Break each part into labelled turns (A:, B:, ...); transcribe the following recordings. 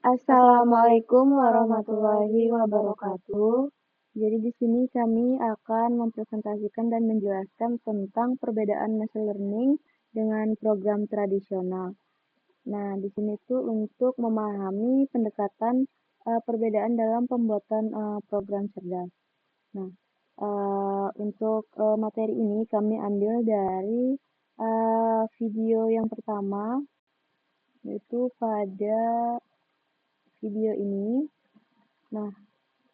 A: Assalamualaikum warahmatullahi wabarakatuh. Jadi di sini kami akan mempresentasikan dan menjelaskan tentang perbedaan machine learning dengan program tradisional. Nah, di sini tuh untuk memahami pendekatan perbedaan dalam pembuatan program cerdas. Nah, untuk materi ini kami ambil dari video yang pertama, yaitu pada video ini. Nah,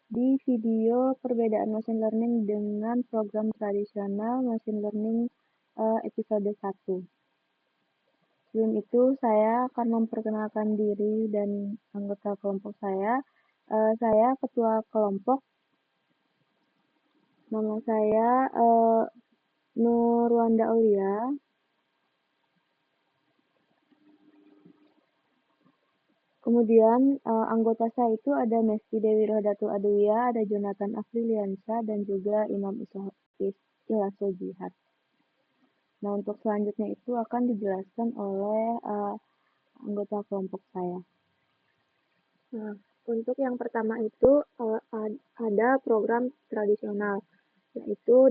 A: di video perbedaan machine learning dengan program tradisional machine learning episode 1. Sebelum itu, saya akan memperkenalkan diri dan anggota kelompok saya. Saya ketua kelompok. Nama saya Nurwanda Aulia. Kemudian anggota saya itu ada Mesti Dewi Rohdatul Adwia, ada Jonathan Afriliansyah, dan juga Imam Ilaso Jihad. Nah, untuk selanjutnya itu akan dijelaskan oleh anggota kelompok saya. Nah, untuk yang pertama itu ada program tradisional, yaitu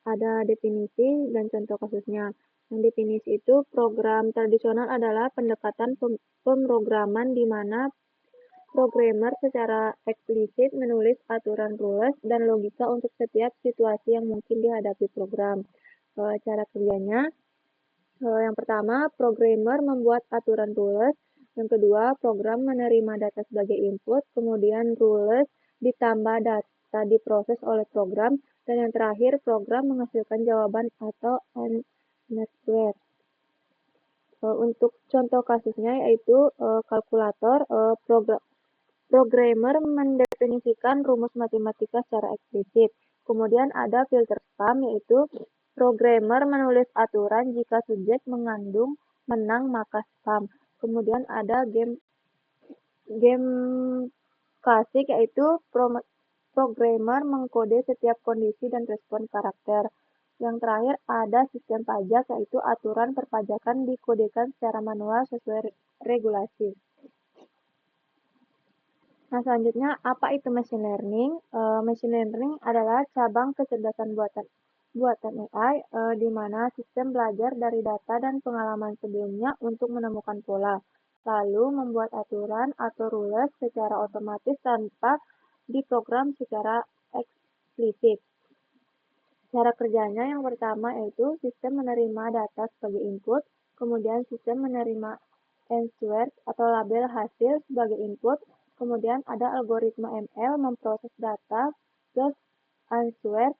A: ada definisi dan contoh kasusnya. Yang definisi itu program tradisional adalah pendekatan pemrograman di mana programmer secara eksplisit menulis aturan rules dan logika untuk setiap situasi yang mungkin dihadapi program. Cara kerjanya, yang pertama, programmer membuat aturan rules. Yang kedua, program menerima data sebagai input, kemudian rules ditambah data diproses oleh program, dan yang terakhir, program menghasilkan jawaban atau answer. Untuk contoh kasusnya yaitu kalkulator, programmer mendefinisikan rumus matematika secara eksplisit. Kemudian ada filter spam, yaitu programmer menulis aturan jika subjek mengandung menang maka spam. Kemudian ada game klasik, yaitu programmer mengkode setiap kondisi dan respon karakter. Yang terakhir ada sistem pajak, yaitu aturan perpajakan dikodekan secara manual sesuai regulasi. Nah, selanjutnya, apa itu machine learning? Machine learning adalah cabang kecerdasan buatan AI, di mana sistem belajar dari data dan pengalaman sebelumnya untuk menemukan pola, lalu membuat aturan atau rules secara otomatis tanpa diprogram secara eksplisit. Cara kerjanya yang pertama yaitu sistem menerima data sebagai input, kemudian sistem menerima answer atau label hasil sebagai input, kemudian ada algoritma ML memproses data plus answer,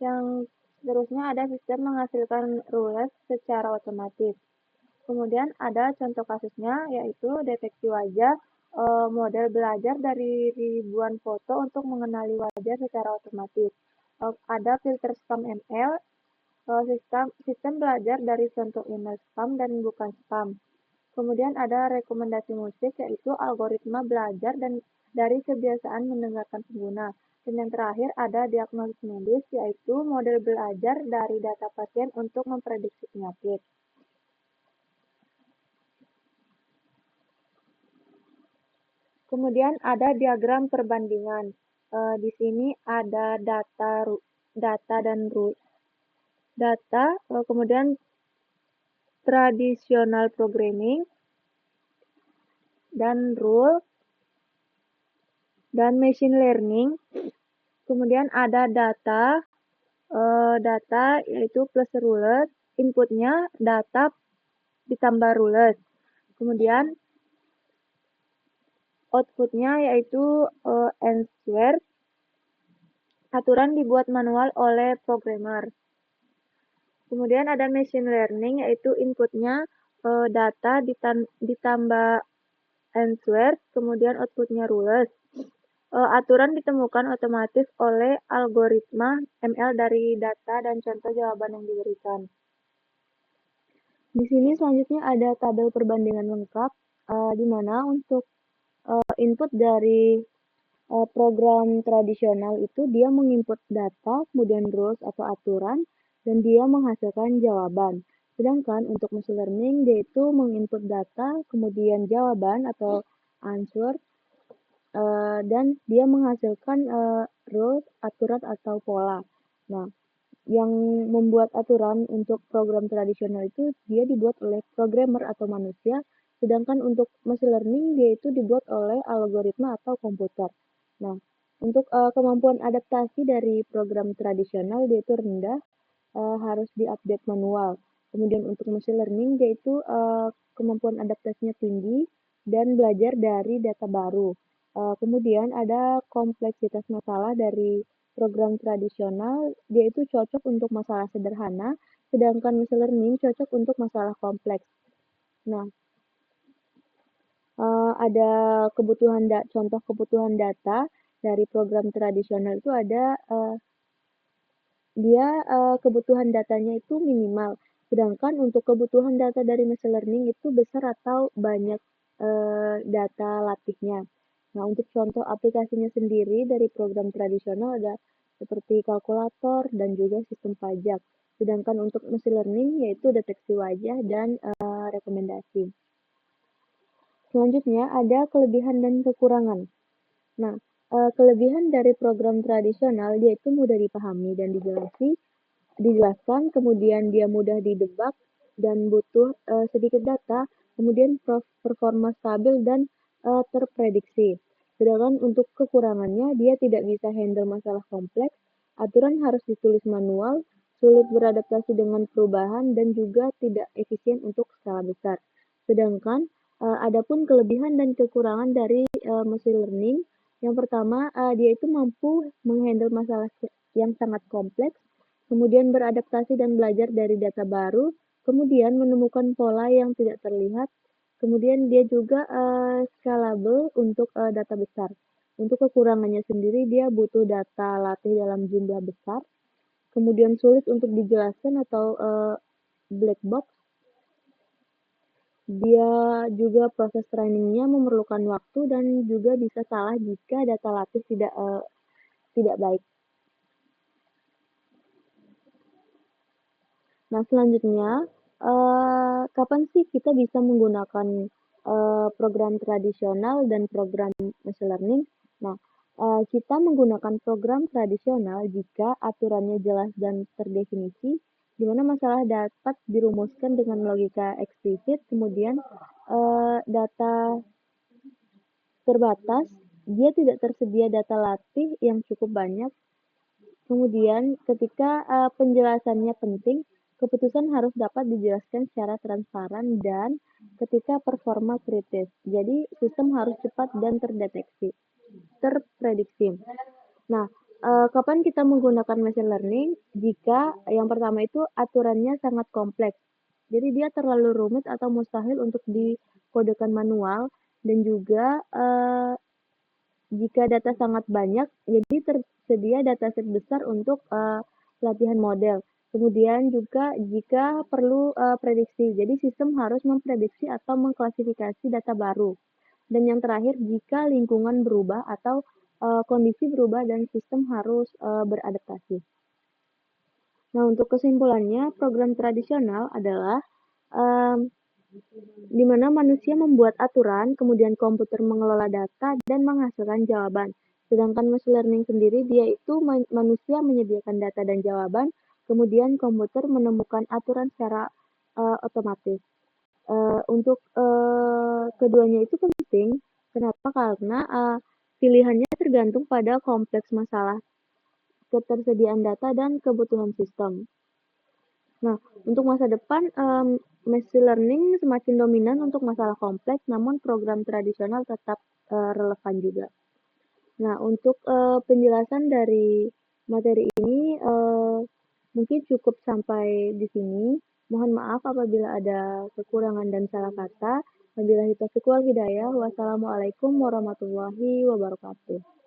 A: yang seterusnya ada sistem menghasilkan rules secara otomatis. Kemudian ada contoh kasusnya yaitu deteksi wajah, model belajar dari ribuan foto untuk mengenali wajah secara otomatis. Ada filter spam ML, sistem belajar dari contoh email spam dan bukan spam. Kemudian ada rekomendasi musik, yaitu algoritma belajar dan dari kebiasaan mendengarkan pengguna. Dan yang terakhir ada diagnosis medis, yaitu model belajar dari data pasien untuk memprediksi penyakit. Kemudian ada diagram perbandingan. Di sini ada data dan rule. Data, kemudian traditional programming, dan rule, dan machine learning. Kemudian ada data yaitu plus rules, inputnya data ditambah rules. Kemudian outputnya yaitu answer, aturan dibuat manual oleh programmer. Kemudian ada machine learning, yaitu inputnya data ditambah answer, kemudian outputnya rules. Aturan ditemukan otomatis oleh algoritma ML dari data dan contoh jawaban yang diberikan. Di sini selanjutnya ada tabel perbandingan lengkap, di mana untuk input dari program tradisional itu dia menginput data, kemudian rules atau aturan, dan dia menghasilkan jawaban. Sedangkan untuk machine learning dia itu menginput data, kemudian jawaban atau answer, dan dia menghasilkan rules, aturan atau pola. Nah, yang membuat aturan untuk program tradisional itu dia dibuat oleh programmer atau manusia, sedangkan untuk machine learning dia itu dibuat oleh algoritma atau komputer. Nah, untuk kemampuan adaptasi dari program tradisional dia itu rendah, harus diupdate manual. Kemudian untuk machine learning dia itu kemampuan adaptasinya tinggi dan belajar dari data baru. Kemudian ada kompleksitas masalah dari program tradisional, dia itu cocok untuk masalah sederhana, sedangkan machine learning cocok untuk masalah kompleks. Nah, ada contoh kebutuhan data dari program tradisional itu ada dia kebutuhan datanya itu minimal, sedangkan untuk kebutuhan data dari machine learning itu besar atau banyak data latihnya. Nah, untuk contoh aplikasinya sendiri dari program tradisional ada seperti kalkulator dan juga sistem pajak. Sedangkan untuk machine learning yaitu deteksi wajah dan rekomendasi. Selanjutnya ada kelebihan dan kekurangan. Nah, kelebihan dari program tradisional dia itu mudah dipahami dan dijelaskan, kemudian dia mudah didebak dan butuh sedikit data, kemudian performa stabil dan terprediksi. Sedangkan untuk kekurangannya, dia tidak bisa handle masalah kompleks, aturan harus ditulis manual, sulit beradaptasi dengan perubahan, dan juga tidak efisien untuk skala besar. Sedangkan adapun kelebihan dan kekurangan dari machine learning, yang pertama dia itu mampu menghandle masalah yang sangat kompleks, kemudian beradaptasi dan belajar dari data baru, kemudian menemukan pola yang tidak terlihat, kemudian dia juga scalable untuk data besar. Untuk kekurangannya sendiri, dia butuh data latih dalam jumlah besar, kemudian sulit untuk dijelaskan atau black box. Dia juga proses trainingnya memerlukan waktu dan juga bisa salah jika data latih tidak baik. Nah, selanjutnya, kapan sih kita bisa menggunakan program tradisional dan program machine learning? Nah, kita menggunakan program tradisional jika aturannya jelas dan terdefinisi, di mana masalah dapat dirumuskan dengan logika eksplisit, kemudian data terbatas, dia tidak tersedia data latih yang cukup banyak. Kemudian, ketika penjelasannya penting, keputusan harus dapat dijelaskan secara transparan dan ketika performa kritis. Jadi, sistem harus cepat dan terprediksi. Nah, kapan kita menggunakan machine learning? Jika yang pertama itu aturannya sangat kompleks. Jadi dia terlalu rumit atau mustahil untuk dikodekan manual dan juga jika data sangat banyak, jadi tersedia dataset besar untuk pelatihan model. Kemudian juga jika perlu prediksi, jadi sistem harus memprediksi atau mengklasifikasi data baru. Dan yang terakhir, jika lingkungan berubah atau kondisi berubah dan sistem harus beradaptasi. Nah, untuk kesimpulannya, program tradisional adalah um, di mana manusia membuat aturan, kemudian komputer mengelola data dan menghasilkan jawaban. Sedangkan machine learning sendiri dia itu manusia menyediakan data dan jawaban, kemudian komputer menemukan aturan secara otomatis. Untuk keduanya itu penting, kenapa? Karena pilihannya tergantung pada kompleks masalah, ketersediaan data dan kebutuhan sistem. Nah, untuk masa depan, machine learning semakin dominan untuk masalah kompleks, namun program tradisional tetap relevan juga. Nah, untuk penjelasan dari materi ini mungkin cukup sampai di sini. Mohon maaf apabila ada kekurangan dan salah kata. Wabillahi taufiq wal hidayah. Wassalamualaikum warahmatullahi wabarakatuh.